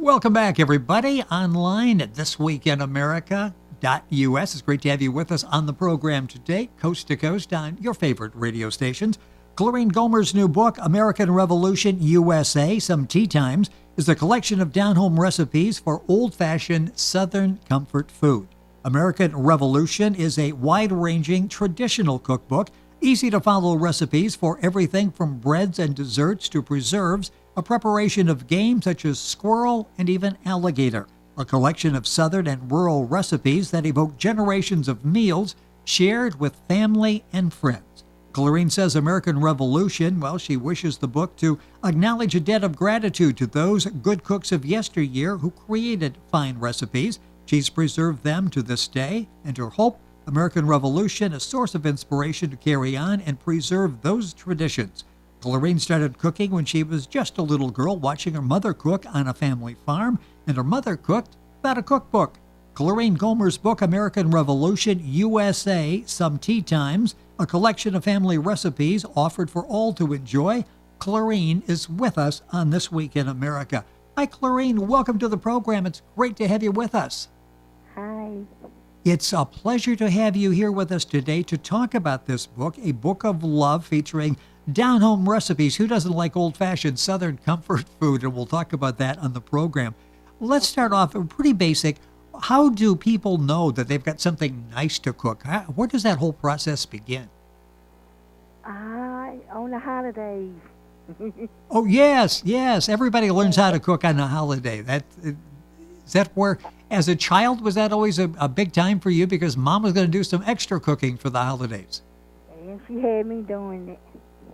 Welcome back, everybody, online at thisweekinamerica.us. It's great to have you with us on the program today, coast to coast on your favorite radio stations. Clarene Gomer's new book, American Revolution, U.S.A. Some Tea Times, is a collection of down-home recipes for old-fashioned Southern comfort food. American Revolution is a wide-ranging traditional cookbook, easy-to-follow recipes for everything from breads and desserts to preserves, a preparation of game such as squirrel and even alligator, a collection of Southern and rural recipes that evoke generations of meals shared with family and friends. Clarene says American Revolution, well, she wishes the book to acknowledge a debt of gratitude to those good cooks of yesteryear who created fine recipes. She's preserved them to this day, and her hope, American Revolution, a source of inspiration to carry on and preserve those traditions. Clarene started cooking when she was just a little girl, watching her mother cook on a family farm, and her mother cooked without a cookbook. Clarene Gomer's book, American Revolution, U.S.A. Some Tea Times, a collection of family recipes offered for all to enjoy. Clarene is with us on This Week in America. Hi, Clarene. Welcome to the program. It's great to have you with us. Hi. It's a pleasure to have you here with us today to talk about this book, a book of love featuring down-home recipes. Who doesn't like old-fashioned Southern comfort food? And we'll talk about that on the program. Let's start off pretty basic. How do people know that they've got something nice to cook? Where does that whole process begin? On the holidays. Oh, yes. Everybody learns how to cook on the holiday. Is that where, as a child, was that always a big time for you because Mom was going to do some extra cooking for the holidays? And she had me doing it.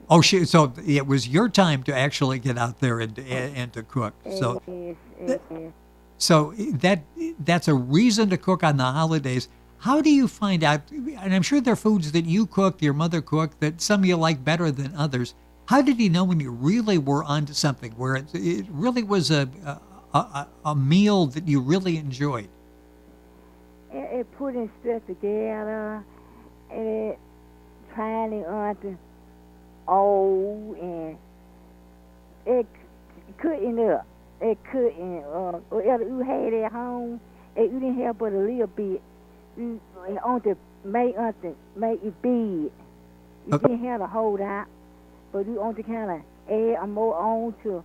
Oh, so it was your time to actually get out there and to cook. So, Yes. so that's a reason to cook on the holidays. How do you find out? And I'm sure there are foods that you cooked, your mother cooked, that some you like better than others. How did you know when you really were onto something where it really was a meal that you really enjoyed? It putting stuff together, and it trying it on the old, and it couldn't up. It couldn't. Whatever you had at home, you didn't have but a little bit. You on to make it big. You didn't have to hold out, but you on to kind of add more on to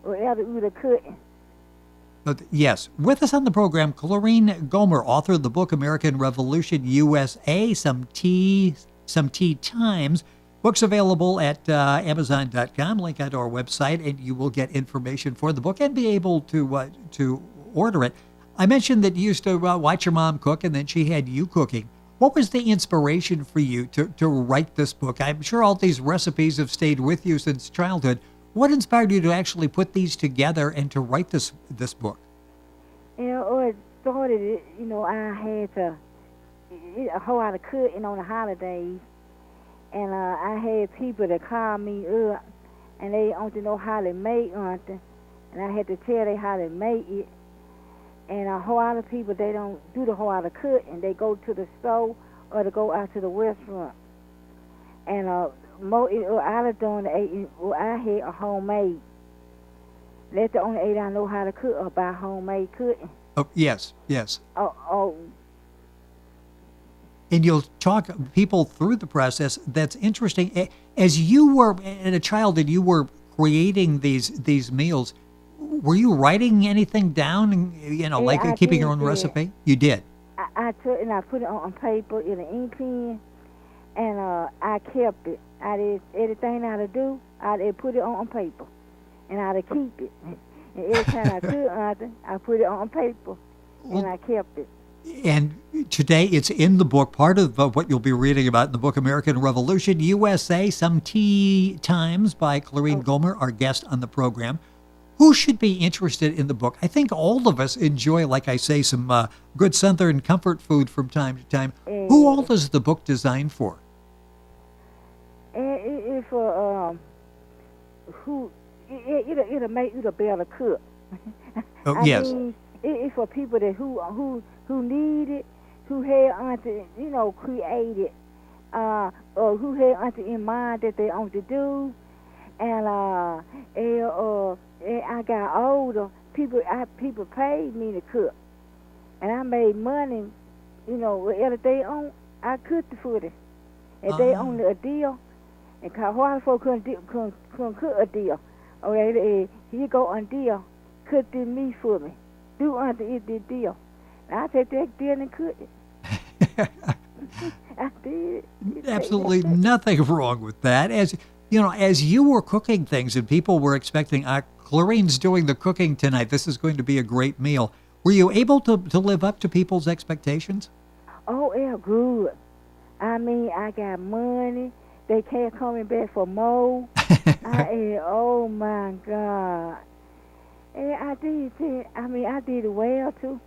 whatever you couldn't. Yes. With us on the program, Clarene Gomer, author of the book American Revolution, U.S.A. Some Tea Times. Book's available at Amazon.com. Link out to our website, and you will get information for the book and be able to order it. I mentioned that you used to watch your mom cook, and then she had you cooking. What was the inspiration for you to write this book? I'm sure all these recipes have stayed with you since childhood. What inspired you to actually put these together and to write this book? It started, I had to a whole lot of cooking on the holidays, and I had people that call me up, and they want to know how to make something, and I had to tell them how to make it. And a whole lot of people, they don't do the whole lot of cooking. They go to the store or they go out to the restaurant. And I have done I had a homemade. That's the only aid I know how to cook about homemade cooking. Oh, yes. Oh. And you'll talk people through the process. That's interesting. As you were a child and you were creating these meals, were you writing anything down, like keeping your own recipe? You did? I took and I put it on paper in an ink pen, and I kept it. I did everything I had to do. I put it on paper, and I had to keep it. And every time I cooked, I put it on paper, and I kept it. And today it's in the book, part of what you'll be reading about in the book, American Revolution, U.S.A. Some Tea Times by Clarene Gomer, our guest on the program. Who should be interested in the book? I think all of us enjoy, like I say, some good Southern comfort food from time to time. Who all is the book designed for? It's for it'll make you the better cook. Oh, yes. I mean, it's for people that who need it, who had auntie, created, or who had auntie in mind that they want to do, and I I got older, people paid me to cook, and I made money. You know, whatever they own, I cooked the food. If they owned a deal, and cause white folk couldn't cook a deal. Okay, here go on deal, cook the meat for me. Do unto it the deal. And I take that deal and cook it. I did. Absolutely nothing wrong with that. As you know, as you were cooking things and people were expecting, Clarene's doing the cooking tonight. This is going to be a great meal. Were you able to live up to people's expectations? Oh, yeah, good. I mean, I got money. They kept coming back for more. Oh my God. And I did. I did it well too.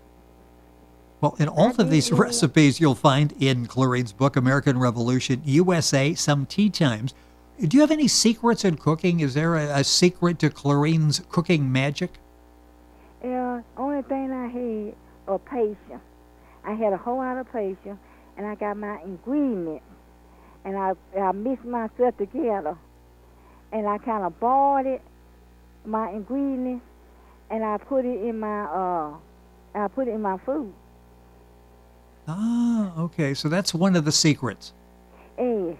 Well, in all of these recipes you'll find in Clarene's book, American Revolution, USA, Some Tea Times. Do you have any secrets in cooking? Is there a secret to Clarene's cooking magic? Yeah, only thing I had was patience. I had a whole lot of patience, and I got my ingredients, and I mixed myself together, and I kind of boiled it, my ingredients, and I put it in my food. Ah, okay. So that's one of the secrets. Yes.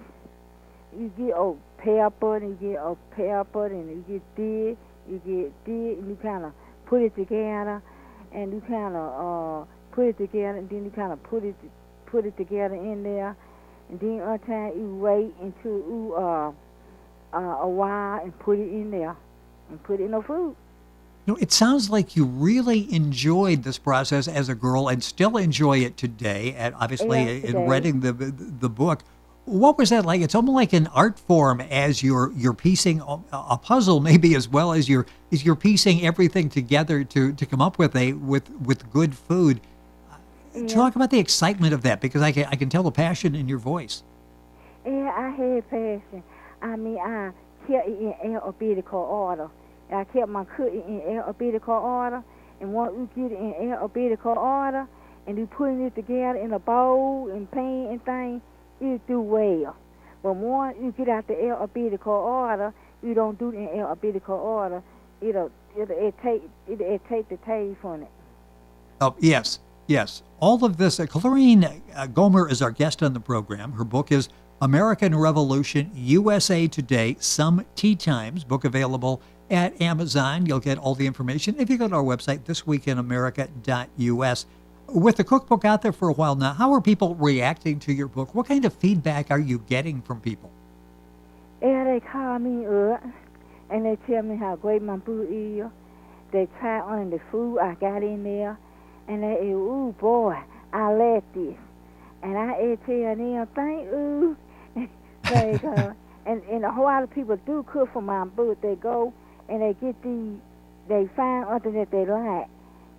You get pepper, and you get pepper, and you get this, and you kind of put it together, and you kind of put it together, and then you kind of put it together in there, and then other time you wait until a while and put it in there, and put it in the food. You know, it sounds like you really enjoyed this process as a girl and still enjoy it today, and obviously in reading the book. What was that like? It's almost like an art form as you're piecing a puzzle, maybe as well as you're piecing everything together to come up with with good food. Yeah. Talk about the excitement of that, because I can tell the passion in your voice. Yeah, I had passion. I mean, I kept it in alphabetical order. I kept my cooking in alphabetical order, and once you get it in alphabetical order, and you putting it together in a bowl and pan and thing, you do well. But once you get out the alphabetical order, you don't do it in alphabetical order. It'll take the taste from it. Oh, yes. All of this. Clarene Gomer is our guest on the program. Her book is American Revolution, USA Today, Some Tea Times. Book available at Amazon. You'll get all the information if you go to our website, thisweekinamerica.us. With the cookbook out there for a while now, how are people reacting to your book? What kind of feedback are you getting from people? Yeah, they call me up, and they tell me how great my book is. They try on the food I got in there, and they say, ooh, boy, I like this. And I tell them, thank you. And a whole lot of people do cook for my book. They go and they find something that they like,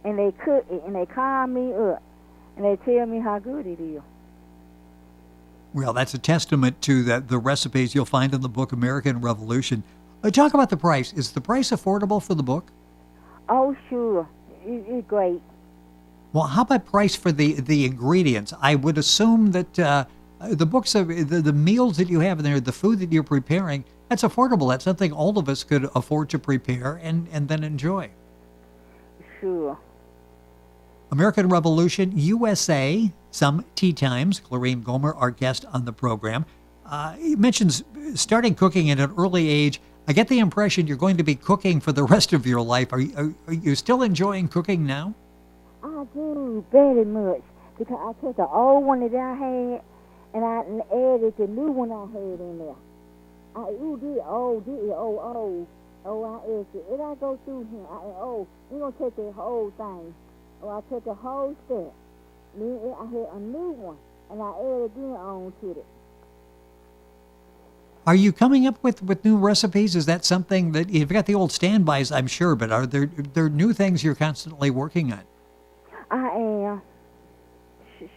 and they cook it, and they call me up, and they tell me how good it is. Well, that's a testament to the recipes you'll find in the book, American Revolution. Talk about the price. Is the price affordable for the book? Oh, sure. It's great. Well, how about price for the ingredients? I would assume that the books, the meals that you have in there, the food that you're preparing, that's affordable. That's something all of us could afford to prepare and then enjoy. Sure. American Revolution, USA, Some Tea Times. Clarene Gomer, our guest on the program. He mentions starting cooking at an early age. I get the impression you're going to be cooking for the rest of your life. Are you still enjoying cooking now? I do very much, because I took the old one that I had, and I added the new one I had in there. I added it. And I go through here, we're going to take the whole thing. I took the whole step. Then I had a new one, and I added again on to it. Are you coming up with new recipes? Is that something that you've got the old standbys, I'm sure, but are there new things you're constantly working on? I am.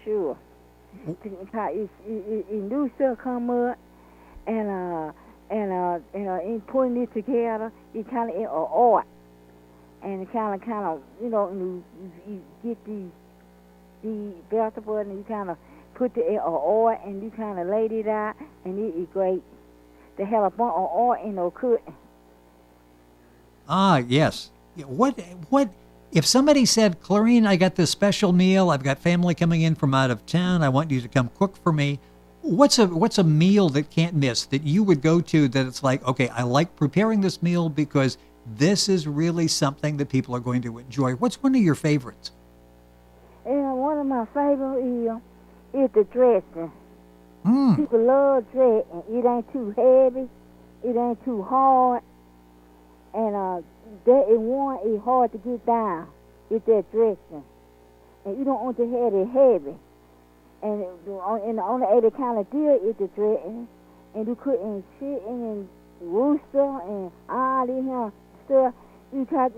Sure. Because new stuff come up, and in putting it together, it kind of an art, and kind of you get the vegetable, and you kind of put the oil, and you kind of laid it out, and it is great. They have a bunch of oil in the cooking. Ah, yes. What if somebody said, Clarene, I got this special meal. I've got family coming in from out of town. I want you to come cook for me. What's a meal that can't miss that you would go to that it's like, okay, I like preparing this meal because this is really something that people are going to enjoy. What's one of your favorites? And one of my favorite is the dressing. Mm. People love dressing. It ain't too heavy. It ain't too hard. And that is one is hard to get down. It's that dressing. And you don't want to have it heavy. And the only other kind of deal is the dressing. And you put in chicken and rooster and all this here stuff. You can't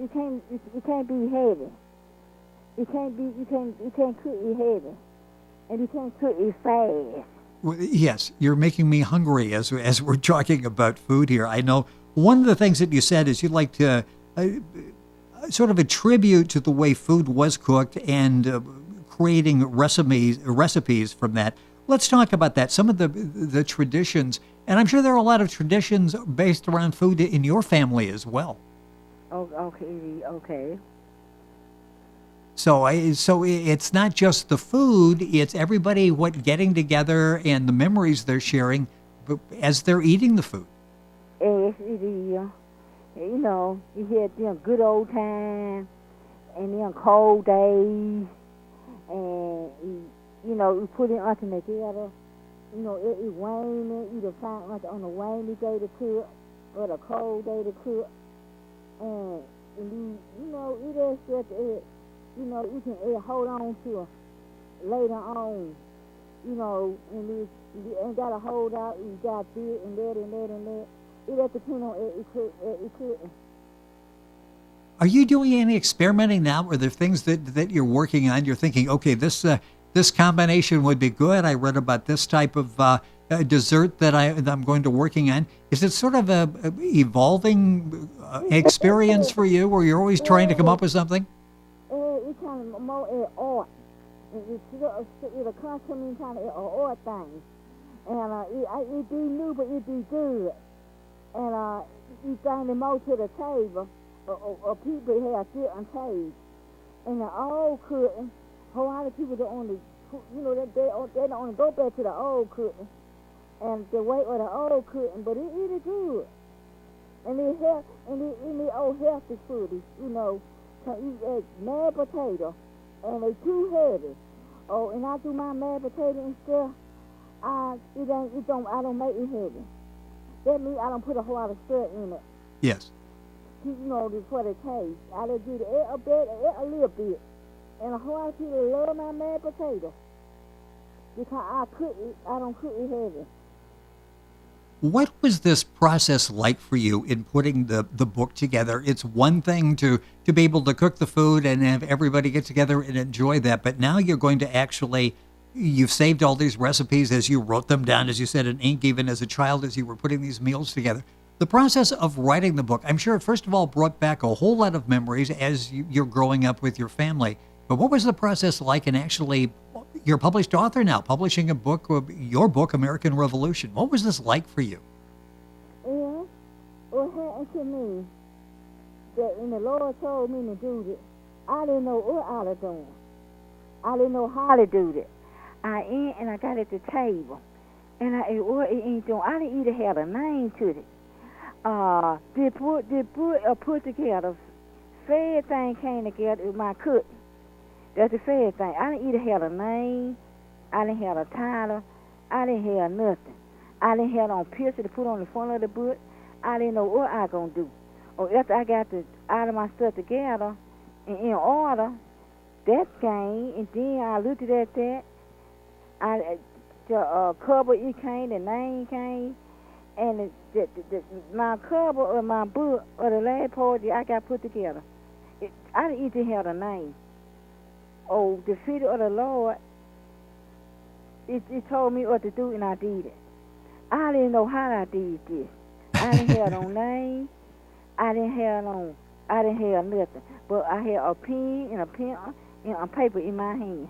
be heavy. You can't cook it heavy. And you can't cook it fast. Well, yes, you're making me hungry as we're talking about food here. I know one of the things that you said is you like to sort of attribute to the way food was cooked and creating recipes from that. Let's talk about that. Some of the traditions, and I'm sure there are a lot of traditions based around food in your family as well. Oh, okay. So it's not just the food; it's everybody getting together and the memories they're sharing as they're eating the food. Yes, it is. You know, you had them good old times and them cold days, and you put it onto together. You know, it raining. You can find on a rainy day to cook or the cold day to cook, and it is just it. You can hold on to it later on, and you ain't got to hold out, you got this and that and that and that. It has to depend on it. Are you doing any experimenting now? Are there things that you're working on? You're thinking, okay, this combination would be good. I read about this type of dessert that I'm going to working on. Is it sort of a evolving experience for you where you're always trying to come up with something? It's kind of more art. It'll come to me kind of an art thing. And it be new, but it be good. And you bring them more to the table, or people have different tastes. And the old cooking, a whole lot of people don't only, they don't only go back to the old cooking and the way of the old cooking, but it is good. And it old healthy food, can eat mashed potato, and they too heavy. Oh, and I do my mashed potato and stuff. I don't make it heavy. That means I don't put a whole lot of stuff in it. Yes. For the taste. I just do a little bit. And a whole lot of people love my mashed potato because I don't cook it heavy. What was this process like for you in putting the book together? It's one thing to be able to cook the food and have everybody get together and enjoy that, but now you're going to actually, you've saved all these recipes as you wrote them down, as you said, in ink, even as a child, as you were putting these meals together. The process of writing the book, I'm sure it first of all brought back a whole lot of memories as you're growing up with your family. But what was the process like in actually, you're a published author now, publishing a book, your book, American Revolution. What was this like for you? Yeah, what happened to me, that when the Lord told me to do this, I didn't know what I was doing. I didn't know how to do that. I got at the table, and I didn't even have a name to it. They put together, fair thing came together with my cooking. That's the fair thing. I didn't either have a name, I didn't have a title, I didn't have nothing. I didn't have no picture to put on the front of the book. I didn't know what I was going to do. Or after I got all of my stuff together and in order, that came, and then I looked at that. The cover, it came, the name came, and my cover of my book, or the last poetry I got put together, I didn't even have a name. Oh, the feet of the Lord, it told me what to do, and I did it. I didn't know how I did this. I didn't have no name. I didn't have nothing. But I had a pen and a paper in my hand.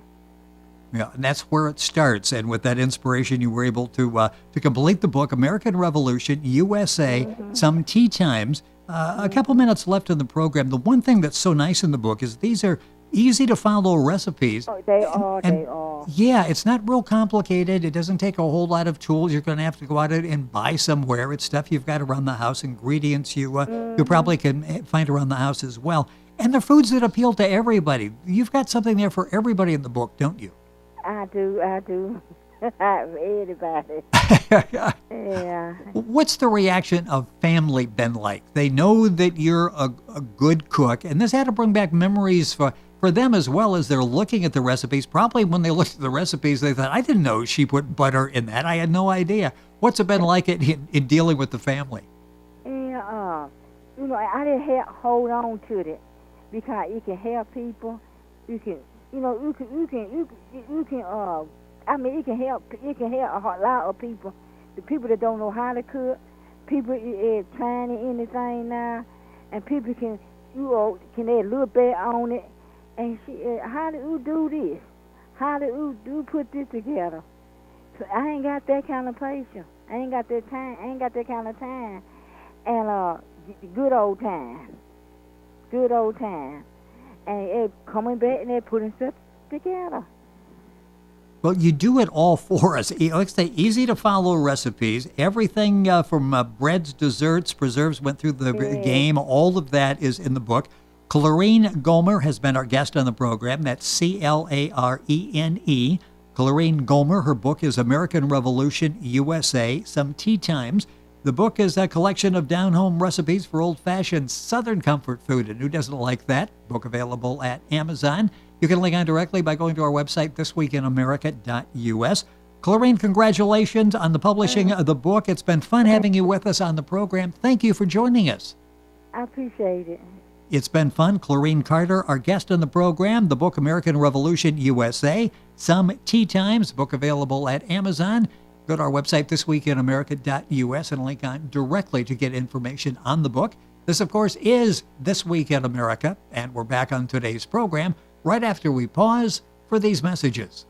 Yeah, and that's where it starts. And with that inspiration, you were able to complete the book, American Revolution, USA, Some Tea Times. A couple minutes left in the program. The one thing that's so nice in the book is these are easy to follow recipes. Oh, they are. They are. Yeah, it's not real complicated. It doesn't take a whole lot of tools. You're going to have to go out and buy somewhere. It's stuff you've got around the house, ingredients you probably can find around the house as well. And they're foods that appeal to everybody. You've got something there for everybody in the book, don't you? I do. Everybody. Yeah. What's the reaction of family been like? They know that you're a good cook, and this had to bring back memories for them as well as they're looking at the recipes. Probably when they looked at the recipes, they thought, I didn't know she put butter in that. I had no idea. What's it been like in dealing with the family? Yeah, I didn't hold on to it because you can help people. You can help a lot of people. The people that don't know how to cook, people trying anything now, and people can add a little bit on it. And how do you do this? How do you put this together? So I ain't got that kind of patience. I ain't got that time. I ain't got that kind of time. And good old time. And coming back and they're putting stuff together. Well, you do it all for us. Like I say, easy to follow recipes. Everything from breads, desserts, preserves went through the game. All of that is in the book. Clarene Gomer has been our guest on the program. That's Clarene. Clarene Gomer, her book is American Revolution, USA, Some Tea Times. The book is a collection of down-home recipes for old-fashioned Southern comfort food, and who doesn't like that? Book available at Amazon. You can link on directly by going to our website, thisweekinamerica.us. Clarene, congratulations on the publishing of the book. It's been fun having you with us on the program. Thank you for joining us. I appreciate it. It's been fun. Clarene Carter, our guest on the program. The book, American Revolution, USA, Some Tea Times. Book available at Amazon. Go to our website, thisweekinamerica.us, and link on directly to get information on the book. This, of course, is This Week in America, and we're back on today's program right after we pause for these messages.